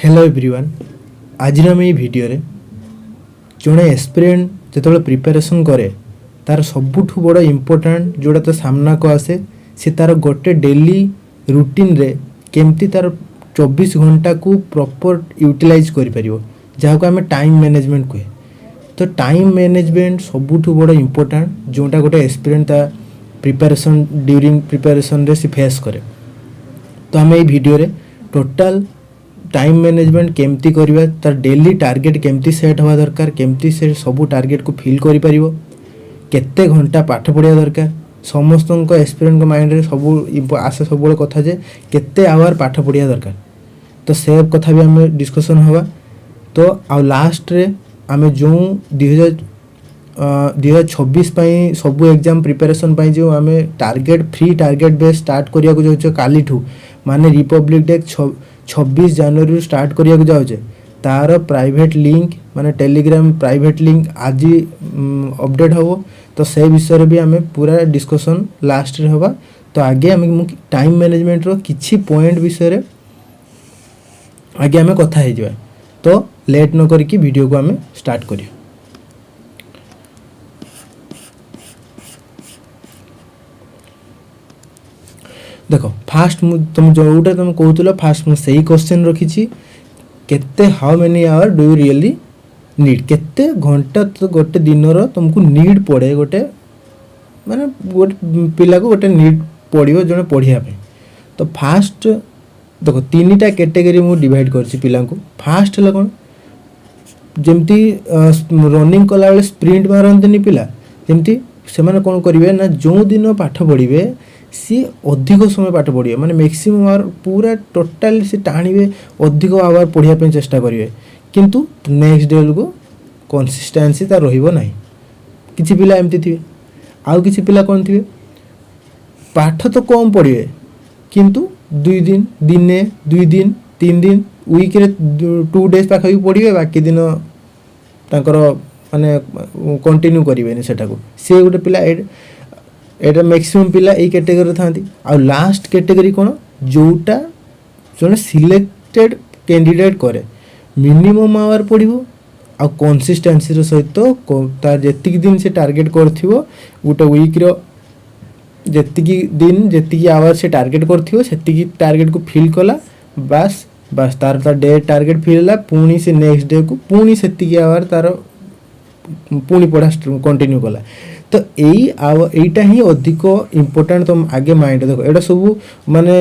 Hello everyone आज आम ये भिडियो जड़े एस्पिरेंट जो प्रिपेरेसन करे तार सबुठ बड़ इम्पोर्टाट जोड़ा तो सामना को आसे सी तार गोटे डेली रूटीन रे केमती तार 24 घंटा को प्रॉपर यूटिलाइज कर जहाँ को आम टाइम मैनेजमेंट कहे। तो टाइम मैनेजमेंट सबुठ बड़ इम्पोर्टाट जोटा गोटे एस्पिरेंट प्रिपेरेसन ड्यूरिंग प्रिपेरेसन रे सी फेस करे। तो आम ये भिडियो रे टोटाल टाइम मैनेजमेंट केमती करवा तार डेली टार्गेट केमती सेट हवा दरकार केमती से सबू टार्गेट को फिल करि परिबो केते घंटा पाठ पढ़िया दरकार समस्त एस्पिरेंट माइंड रे सब आसे सब कथा जे केते आवर पाठ पढ़िया दरकार। तो से कथा भी आम डिस्कसन हवा। तो आ लास्ट रे आम जो 2026 पाई सबू एग्जाम प्रिपेरेसन पाई जो आम target free target base start करिया को जाउछ काली ठू माने रिपब्लिक डे 26 जनवरी स्टार्ट करिया को जाउछे तार प्राइवेट लिंक माने टेलीग्राम प्राइवेट लिंक आज अपडेट हो। तो से विषय भी आम पूरा डिस्कशन लास्ट रे हवा। तो आगे आम टाइम मैनेजमेंट रो किछि पॉइंट विषय रे आगे आम कथा हे जिवा। तो लेट न करके वीडियो को आम स्टार्ट करिया। देखो फास्ट तुम जोटा तुम कहूल फास्ट मुझे सही क्वेश्चन रखी केते how many hour do you really need केते घंटा तो गोटे दिन तुमको नीड पड़े गोटे माने गोटे पिला को गोटे नीड पड़ो जड़े पढ़िया। तो फास्ट देखो तीन टा कैटेगरी मु डिवाइड करछि पिला को। फास्ट है कौन जमती रनिंग कला बेले स्प्रिंट मारंतनी पिला जमती से माने कौन करिवे ना जो दिन पाठ पढ़िबे सी अधिक समय पाठ पढ़िए माने मैक्सिमम आवर पूरा टोटाल से टाणिबे अधिक आवर पढ़िया पे चेष्टा करिवे किंतु नेक्स्ट डे को कंसिस्टेंसी ता रहिबो नाही। किछि पिला एमती थिबे आउ किछि पिला कोन थिबे पाठ तो कम पढ़िए किंतु 2 दिन दिने 2 दिन 3 दिन वीक रे 2 डेज पाखा भी पढ़िए बाकी दिन तांकर माने कंटिन्यू करिवेनी सेटा को से गोटे पिला एटा मैक्सिमम पिला ए कैटेगरी था। आ लास्ट कैटेगरी कौन जोटा जो सिलेक्टेड कैंडिडेट करे मिनिमम आवर पढ़ो आ कंसिस्टेंसी सहित तार जेतिक दिन से टार्गेट करथिवो गोटे वीक रो जेतिक दिन जेतिक आवर से टार्गेट करथिवो सेतिक टार्गेट को फिल कला बस बस तार डे टार्गेट फिल होला पुणी से नेक्स्ट डे को पुणी सेतिक आवर तार पुणी पढ़ा कंटिन्यू कला। तो यहीटा ही अधिक इम्पोर्टाट तुम आगे माइंड देखो एटा सब माने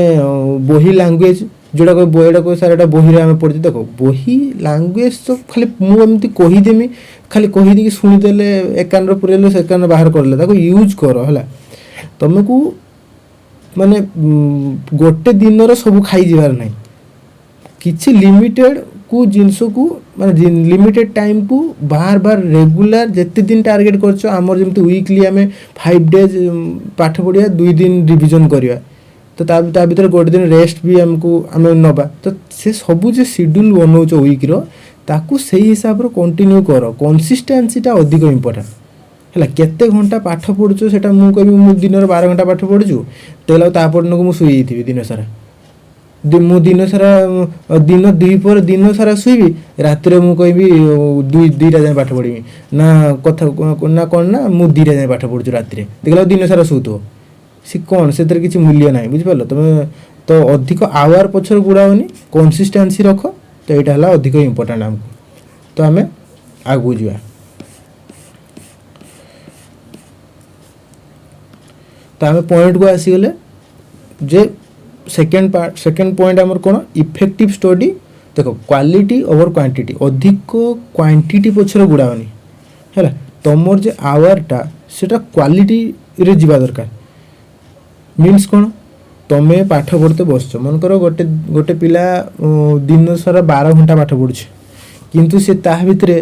बही लैंग्वेज जोड़ा कोई सर एटा बही रे आमे पढ़ि देखो बही लैंग्वेज तो खाली मु एमती कहीदेमी खाली कहीदे शुणीदेले एक कान पुरेले से कान बाहर करले ताको यूज कर हला तुमको माने गोटे दिन रो सब खाई जीवार नहीं किछि लिमिटेड को जिनस को माने लिमिटेड टाइम को बार बार रेगुलर जिते दिन टार्गेट करछो हमर जेमति वीकली आमे 5 डेज पाठ पढ़िया 2 दिन रिवीजन करिया। तो ता भीतर गोटे दिन रेस्ट भी हमको आमे नबा। तो से सबु जे शेड्यूल बनौछो वीक रो ताकू सही हिसाब रो कंटिन्यू करो कंसिस्टेंसीटा अधिक इम्पोर्टेंट हला केते घंटा पाठ पढ़छो सेटा मु कहबी मु दिन रो 12 घंटा पाठ पढ़छु तेला तापरन को मु सुई जइथिबी दिन सारा मु दिन सारा दिन दुईपर दिन सारा शुइबी रात मु कहबी 2टा जाए पाठ पढ़ी ना कथा ना कौन ना मु 2टा जाए पाठ पढ़ु रात देखला दिन सारा शुथो सी कौन से किसी मूल्य ना बुझिपार तुम तो अधिक आवर पछर गुड़ाओनी कंसिस्टेंसी रख। तो यहाँ है अधिक इम्पोर्टाट आमको। तो आम आगू जा। तो आम पॉइंट को आसीगले जे सेकेंड पॉइंट आमर कौन इफेक्टिव स्टडी देखो क्वालिटी ओवर क्वांटिटी अधिक क्वांटिटी पछर गुड़ाओनी है तुमर जे आवरटा सेटा क्वालिटी रे जीवा दरकार मीन्स कौन तमें पाठ पढ़ते बसछ मन कर गोटे गोटे पिला दिन सारा 12 घंटा पाठ पढ़ुछ किंतु से ता भितरे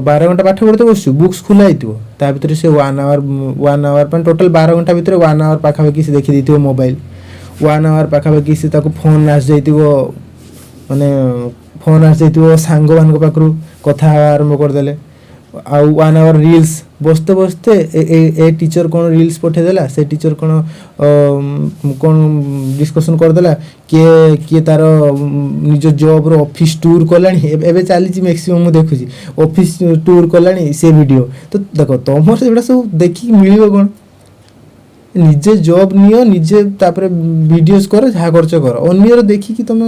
12 घंटा पाठ पढ़ते बसछ बुक्स खुला हितबो ता भितरे से 1 आवर पर टोटल 12 घंटा भितरे 1 आवर पाखा पाखी से देखि दिथिबो मोबाइल 1 आवर पाखा पाखी से ताको फोन आस जाइतिबो माने फोन आस जाइतिबो सांग मान पाखरु कथा आरंभ कर देले आउ 1 आवर रील्स बसते बसते ए टीचर कौन रील्स पठेदेला से टीचर कौन डिस्कसन करदेला किए किए तार निज जॉब रो ऑफिस टूर कलानी एबे चली मैक्सिमम मु देखुची ऑफिस टूर कलानी से वीडियो तो देखो तुम से सब देखिक मिलियो कौन निजे जॉब नियो निजे तापर वीडियोस कर जहाँ खर्च कर अन्यर देखिकी तुम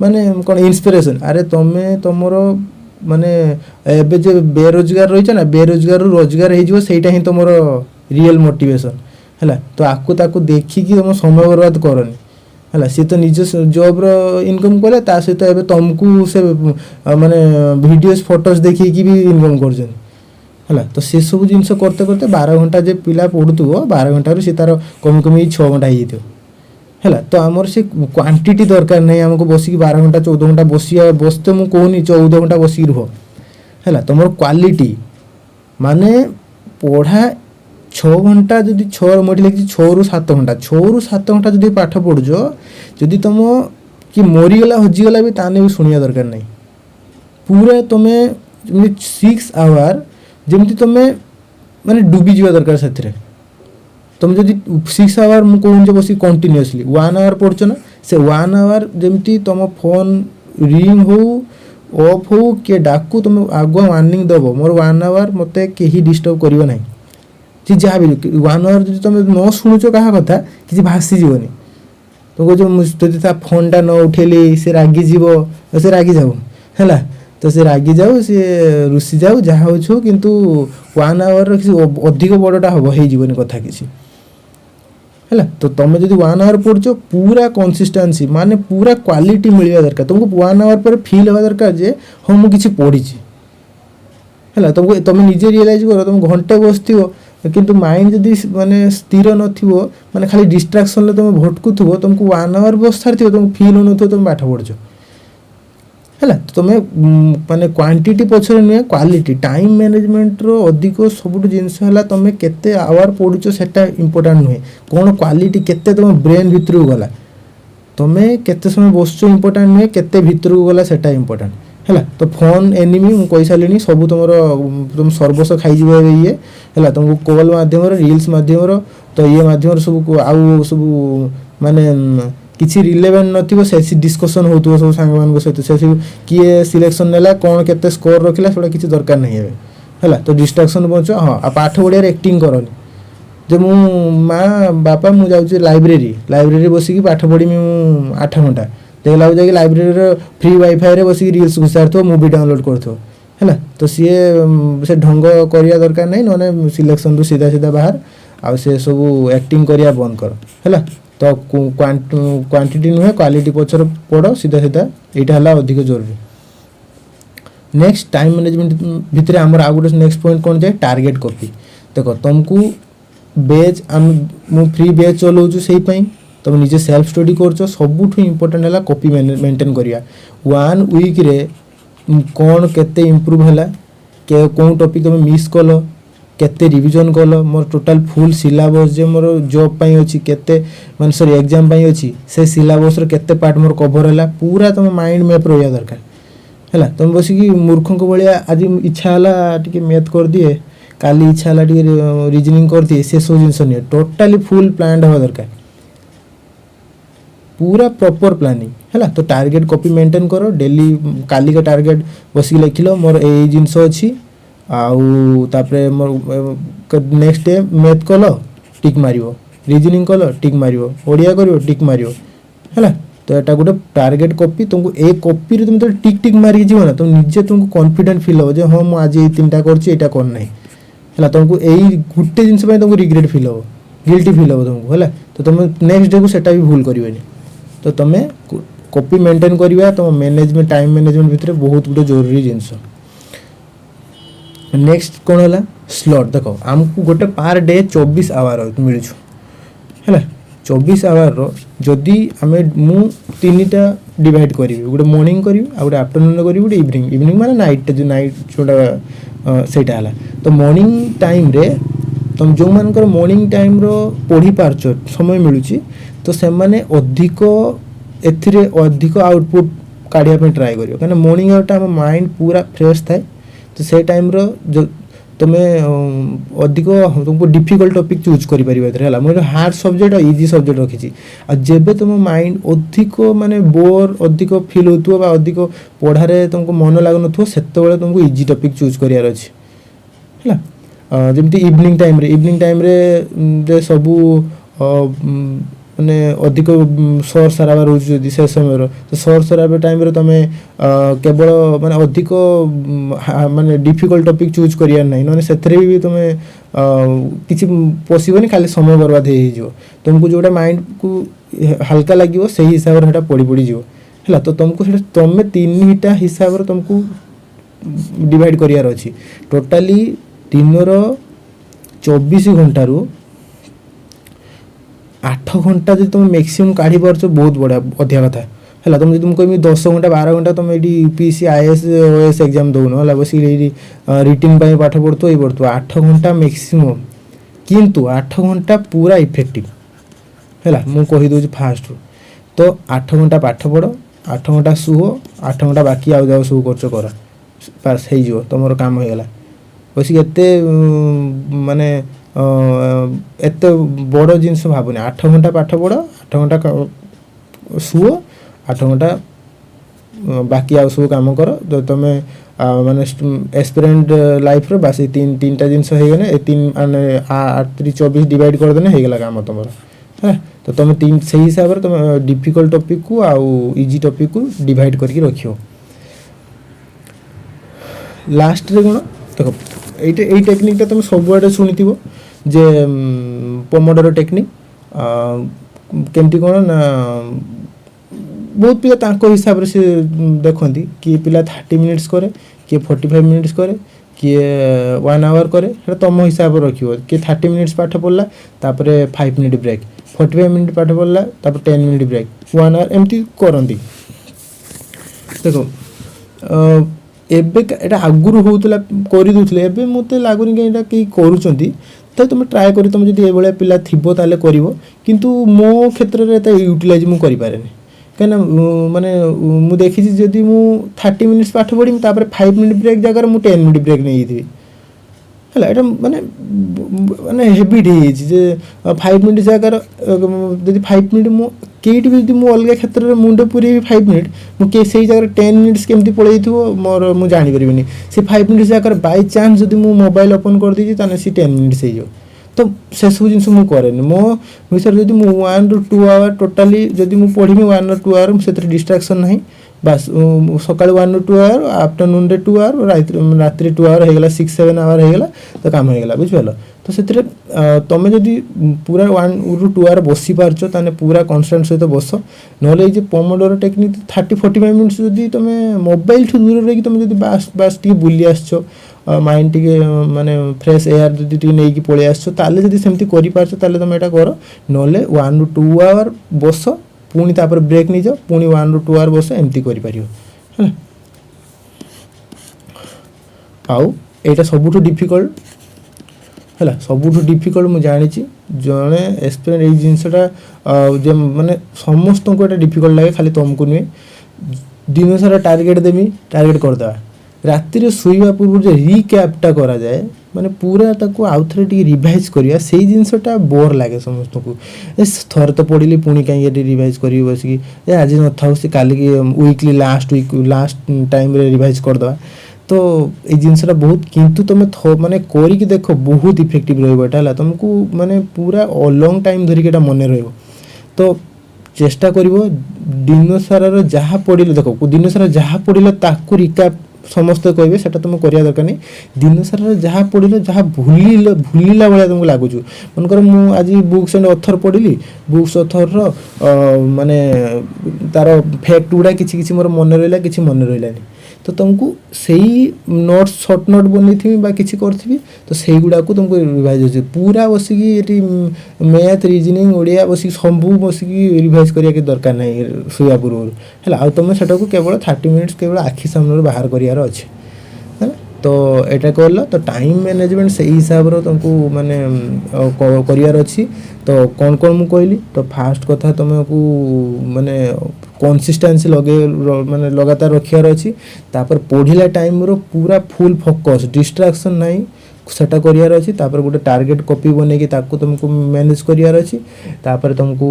माने कौन इंस्पिरेशन अरे तुम तुमर माने एबे जो बेरोजगार रही ना बेरोजगार रोजगार हो सेटा ही तुम रियल मोटिवेशन है तो आपको ताको देखिकी तुम समय बर्बाद करनी है सी तो निज जॉब रो इनकम कले ता सहित एबे तुमको से माने वीडियोस फोटोस देखिकी भी इनकम कर है तो से सब जिन करते करते 12 घंटा जो पिला पढ़ुव 12 घंटा सी तार कमी कमी 6 घंटा है तो आमर से क्वांटिटी दरकार नहीं आमको बसिक 12 घंटा 14 घंटा बसते मुझे कहूनी 14 घंटा बसिक रुह है तुम क्वालिटी माने पढ़ा 6 घंटा जदि 6 मुझे लिखी 6 ରୁ 7 घंटा 6 ରୁ 7 घंटा जदि पाठ पढ़ुच जदि तुम कि मरीगला हजिगला भी ताने भी शुणिया दरकार नहीं पूरा तुम्हें 6 आवर जमती तुम माने डूबी जावा दरकार से तुम जदि 6 आवर मुझे कहूँ बस कंटिन्यूअसली 1 आवर पढ़ुच ना से 1 आवर जमती तुम फोन रिंग हो ऑफ हो किए डाकू तुम आगुआ वार्निंग दब मोर 1 आवर मत कहीं डिस्टर्ब कर ना जी जहाँ भी 1 आवर जो तुम न शुणुच क्या कथा कि भासीजनी तुम कह फोनटा न उठेली से रागी जीव से रागी जाऊ है तो से रागी जाऊ सी रुषि जाऊ जहाँ हो किंतु 1 आवर किसी अधिक बड़टा हम हो कथा किसी है तो तुम जब 1 आवर पढ़ुच पूरा कंसिस्टेंसी माने पूरा क्वालिटी मिलवा दरकार तुमको 1 आवर पर फील हवा दरकार जे हाँ मुझे किसी पढ़ी है तुमको तुम निजे रियलाइज कर तुम घंटे बसो किंतु माइंड जदि माने स्थिर नथिबो माने खाली डिस्ट्रैक्शन ले तुम भटकुथबो तुमको 1 आवर बस सारथिबो तुमको फील होनथो तुम पाठ पढ़ुच है तो तुम माने क्वांटिटी पछरे नुहे क्वालिटी टाइम मैनेजमेंट रो अधिक सब जिनस है तुम केते आवर पढ़ुच सेटा इंपोर्टेंट नुहे कौन क्वालिटी केते तुम ब्रेन भितर गला तुम केते समय बसुच इंपोर्टेंट नुहे केते भितर गला सेटा इंपोर्टेंट है तो फोन एनिमी मुझे कही सारे सब तुम सर्वस्व खाई ये है तुमको कॉल मध्यम रील्स मध्यम तो ये मध्यम सब आउ सब माने किसी रिलेवेंट नथिबो से डिस्कशन होतुबो सब सांग मान सहित से किए सिलेक्शन नेला कौन केते स्कोर रखिला सेटा किसी दरकार नहीं है तो डिस्ट्रैक्शन बचो हाँ पाठ पढ़िया एक्टिंग करनी जो मु माँ बापा मु जाऊँ लाइब्रेरी बसिकी पाठ पढ़ी 8 घंटा देखला जाकि लाइब्रेरी फ्री वाईफाई रे बसिकी रील्स घुसार मूवी डाउनलोड कर है तो सी से ढंग करिया दरकार नहीं नने सिलेक्शन रू सीधा सीधा बाहर आ से सब एक्टिंग करिया बंद कर है तो क्वांटिटी नुहे क्वालिटी पचर पढ़ सीधा सीधा यहाँ है अधिक जरूरी। नेक्स्ट टाइम मैनेजमेंट भितर आमर आउ गोटे नेक्स्ट पॉइंट कौन जाए टार्गेट कॉपी देख तुमको बेच मु फ्री बेच चलाऊँ से तुम निजे सेल्फ स्टडी कर सबुठ इम्पोर्टेंट है कॉपी मेंटेन करिया 1 वीक रे कौन केते इम्प्रूव है कौन टॉपिक तुम मिस कल केते रिवीजन कल मोर टोटाल फुल सिलेबस जे मोर जॉब पाई अछि केते मान सॉरी एग्जाम पाई अछि से सिलेबस रो केते पार्ट मोर कवर हैला पूरा तुम माइंड मैप रहिया दरकार हैला तुम बस कि मूर्खों को बलिया आज इच्छा हला टिके मैथ कर दिए काली इच्छा हला टिके रीजनिंग कर दिए से सब जिंस नहीं टोटाली फुल प्लान हो दरकार पूरा प्रॉपर प्लानिंग है तो टारगेट कॉपी मेंटेन करो डेली काली का टारगेट बस लिखिल मोर ए जिनस अच्छी आउ तापरे मोर नेक्स्ट डे मैथ कल टिक मारियो रीजनिंग कल टिक मारियो ओडिया करियो टिक मारियो है तो यहाँ गोटे टारगेट कॉपी तुमको ए कॉपी रे तुम तो टिक टिक मारिक जीव ना तुम निजे तुमको कॉन्फिडेंट फील हो हाँ मुझे आज ये 3टा करना है तुमको यही गोटे जिनस तुमको रिग्रेट फील हो गिल्टी फील हो तुमको है तो तुम नेक्स्ट डे को सेटा भी भूल करियो तो तुम्हें कॉपी मेंटेन करिया तुम मैनेजमेंट टाइम मैनेजमेंट भितर बहुत गुड जरूरी जिनस। नेक्स्ट कौन है स्लॉट देखो आमको गोटे पर डे 24 आवर मिलूँ है 24 आवर जदि आम मु 3टा डिवाइड करी गोटे मॉर्निंग करी गोटे आफ्टरनून करी गोटे इवनिंग इवनिंग माने नाइट जो नाइट जोटा सेटा है तो मॉर्निंग टाइम रे तुम जो मानकर मॉर्निंग टाइम रो पढ़ी पारछ समय मिलूँ तो से माने अधिक एथिरे अधिक आउटपुट काढ़िया ट्राए करियो कारण मॉर्निंग आउट आम माइंड पूरा फ्रेश थाए तो से टाइम रो जो तुम्हें अधिक तुमको डिफिकल्ट टॉपिक चूज कर पारे मुझे हार्ड सब्जेक्ट और इजी सब्जेक्ट रखी जेबे तुम माइंड अधिक माने बोर अधिक फिल होथो बा अधिक पढ़ारे तुमको मन लागन से तुमको इजी टॉपिक चूज करार अच्छे है जमती इवनिंग टाइम रे सबू माने अधिक सर सराबा रोचे से समय तो सर सराबा टाइम रे तुम केवल माने अधिक माने डिफिकल्ट टॉपिक चूज करियार नहीं नने सेथरे भी तुम किसी पसिबनी खाली समय बर्बाद हो तुमको जोटा माइंड को हल्का लगे से हिसाब से पड़ी पड़ी जीव है तो तुमको तुम तीन हिसाब से तुमको डिवाइड करियार अच्छी टोटाली दिनर 24 घंटा रू 8 घंटा जो तुम मैक्सिमम काढ़ी पार्छ बहुत बढ़िया अधिका कथा है तुम जो कह 10 घंटा 12 घंटा तुम ये यूपीएससी आईएएस ओएस एग्जाम दौन है बस रिटिन पाठ पढ़ु ये पढ़ु 8 घंटा मैक्सिमम किंतु 8 घंटा पूरा इफेक्टिव है मुझे कहीदे फास्ट तो 8 घंटा पाठ पढ़ 8 घंटा शुह 8 घंटा बाकी आउ जाओ सब कर पास हो तुम काम होगा बस एते माने एत बड़ जिनस भावनी 8 घंटा पाठ पढ़ 8 घंटा शुओ 8 घंटा बाकी आउ सब कम कर तो तुम माने एस्पिरेंट लाइफ रो बास तीन टा जिनस हो गने 8 डिवाइड कर देने हो गला काम तुम है तो तुम तीन से हिसाब से तुम डिफिकल्ट टॉपिक को आउ इजी टॉपिक को डिवाइड करके रखियो लास्ट रे कोन देखो ये टेक्निक तुम सब आड़े शुणी जे पोमोडोरो टेक्निक केमती कौन ना बहुत पिला तांको हिसाब से देखती किए पिला 30 मिनिट्स करे किए 45 मिनिट्स करे किए 1 आवर करे तुम हिसाब से रखियो किए 30 मिनिट्स पाठ पढ़ला तापर 5 मिनिट ब्रेक 45 मिनिट पाठ पढ़ला तापर 10 मिनिट ब्रेक 1 आवर एमती करंती देखो एबे एटा आगुरु होतला करि दुथले एबे मते लागुनी कि एटा कि करूचंती तो तुम ट्राए करी तुम जदि ए भलिया पिला थिबो ताले करिवो किंतु मो क्षेत्र रे एता यूटिलाइज मु करि पारेनी कहना माने मु देखि जदि मु 30 मिनिट्स पाठ पढिम तापर 5 मिनिट ब्रेक जगह मु 10 मिनिट ब्रेक नै दिबी हला एटा माने माने हैबिट हे जे 5 मिनिट जगह जदि 5 मिनिट मु केटी भी जदि मु अलग क्षेत्र रे मुंडे पूरी 5 मिनिट मु के सही जगह 10 मिनिट्स केमती पळैथिबो मोर मु जानि परिबिनी से 5 मिनिट जगह बाय चांस जदि मु मोबाइल ओपन कर दीजी ताने से 10 मिनिट्स हे जो तो से सब जिनस मु करेनी मो विचार जदि मु 1 to 2 आवर टोटली जदि मु पढिमी 1 or 2 आवर से डिस्ट्रैक्शन नहीं बस सकाळ 1 or 2 आवर आफ्टरनून रे 2 आवर रात्रि 2 आवर हेगला 6-7 आवर हेगला तो काम हेगला बुझिपालो तो से तुम जदि पूरा 1 to 2 आवर बसी पारछ ताने पूरा कॉन्स्टेंट सहित बस नले जे पोमोडोरो टेक्निक 30-45 मिनिट्स जदि तुम मोबाइल ठु दूर रही तुम जदि बस टी बुली आछो माइंड टी माने फ्रेश एयर जदि टी नै कि पळे आछो ताले जदि सेमती करि पारछ ताले तुम एटा करो नले 1 to 2 आवर बस पुणी तापर ब्रेक नहीं जाओ पुणी 1 to 2 आवर बस एमती करि पारियो है आउ एटा सबुठु डिफिकल्ट है सबुठु डिफिकल्ट मुझे जानी जड़े एस्पिरेंट ये जिनसा माने समस्त को डिफिकल्ट लगे खाली तुमको नुहे दिन सारा टार्गेट देमी टार्गेट करदे राति शोवा पूर्व जो रिक्यापटा करा जाए माने पूरा ताको आउ थे रिवाइज करिया से जिनसटा बोर लगे समस्त को थर तो पढ़ी पुणी कहीं रिवाइज करी बस कि आज न था काली वीकली लास्ट टाइम रे रिवाइज करदे तो ये जिनसटा बहुत किंतु तुम माने करिक देख बहुत इफेक्टिव रहा तुमको माने पूरा लॉन्ग टाइम धरिक मन रहा तो चेष्टा कर दिन सारा जहाँ पढ़ देख दिन सारा जहाँ पढ़ ताकू रिकाप समस्त कहे से तुम करवा दरकार नहीं दिन सारा जहाँ पढ़ जहाँ भूलिला भाया तुमको लगुच मनकर मु आज बुक्स एंड अथर पढ़ी बुक्स अथर माने तार फैक्ट गुड़ा किसी मोर मन रहा कि मन रहा तो तुमको सही नोट्स शॉर्ट नोट बन कि करी तो सही गुड़ा को तुमको रिवाइज हो पूरा बसिकी मैथ रीजनिंग ओडिया बसिक सब बसिकी रिवाइज करिया के दरकार नहीं सोया पूर्व है आ तुम से केवल 30 मिनिट्स केवल आखि सामने बाहर करार अच्छे है तो एटा कहल तो टाइम मैनेजमेंट से हिसाब रो तुमको माने करार अच्छी तो कौन कौन मु कहली तो फास्ट कथा तुमको माने कंसिस्टेंसी लगे माने लगातार रखियार अच्छी तापर पढ़िला टाइम रो पूरा फुल फोकस डिस्ट्रैक्शन नहीं सेटा करियार अछि तापर गोटे टार्गेट कॉपी बनै कि ताको तुमको मैनेज करियार अछि तापर तुमको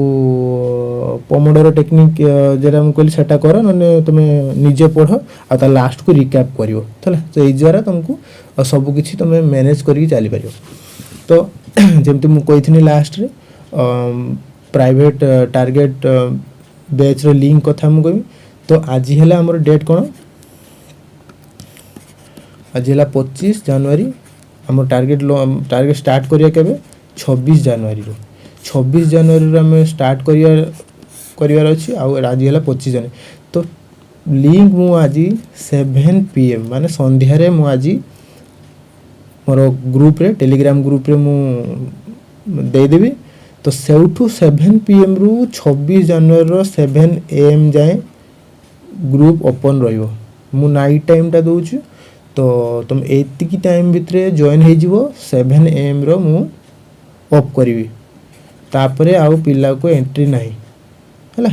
पोमोडोरो टेक्निक जेरा हम कहली सेटा करो नने तुमे निजे पढ़ो आ ता लास्ट को रिकैप करियो तला तो ए जरा तुमको सब किछि तुमे मैनेज करि चली परियो तो जेमति मु कहिथिनी लास्ट रे प्राइवेट टार्गेट बैच रो लिंक कथा मु कहबी तो आज हला हमर डेट कोन आज हला 25 जनवरी हमर टार्गेट स्टार्ट करिया केबे 26 जनवरी रो 26 जनवरी रो हम स्टार्ट करियार अछि आ आज हला 25 जनवरी तो लिंक मु आज 7 PM माने संध्या रे मु आज मोर ग्रुप रे टेलीग्राम ग्रुप रे मु दे देबी तो सेउठू 7 PM रु 26 जनवरी रो 7 AM जाए ग्रुप ओपन रहियो मु नाइट टाइम ता दोछु तो तुम एतिकी टाइम भितरे जॉइन हे जिवो 7 AM रो मु ऑफ करिवि तापरे आउ पिला को एंट्री नाही हला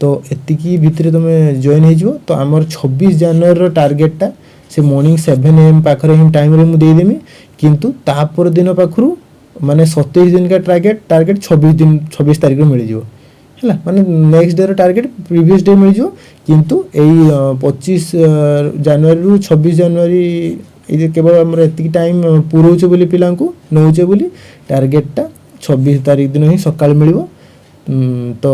तो एतिकी भितरे तुम जॉइन हे जिवो तो हमर 26 जनवरी रो टारगेट ता से मॉर्निंग 7 AM पाखरे हम टाइम रे मु दे देमी किंतु तापर दिन पाखरु माने 27 दिन का टारगेट 26 तारिख रो मिल जिवो हला माने नेक्स्ट डे रो टारगेट प्रीवियस डे मिल जिवो किंतु एई 25 जनवरी रु 26 जनवरी ए केवल हमर एतिकी टाइम पुरोचे बोली पिला को नौचे बोली टारगेट ता 26 तारिख दिन ही सकाळ मिलिवो तो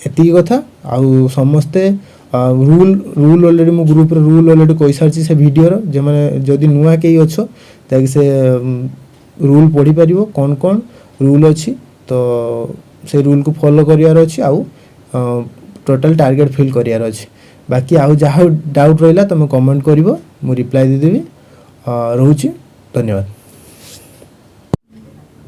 एतिकी कथा आउ समस्ते रूल ऑलरेडी मो ग्रुप रे रूल ऑलरेडी कहि सारछि से वीडियो रो जे माने जदी नुवा केई अछो ताकि से रूल पढ़ी परिवो कोन कोन रूल अछि तो से रूल को फॉलो करियार अछि आउ टोटल टारगेट फिल करियार अछि बाकी आउ जहा डाउट रहिला तमे कमेंट करिवो मु रिप्लाई दे देबी रहूची धन्यवाद।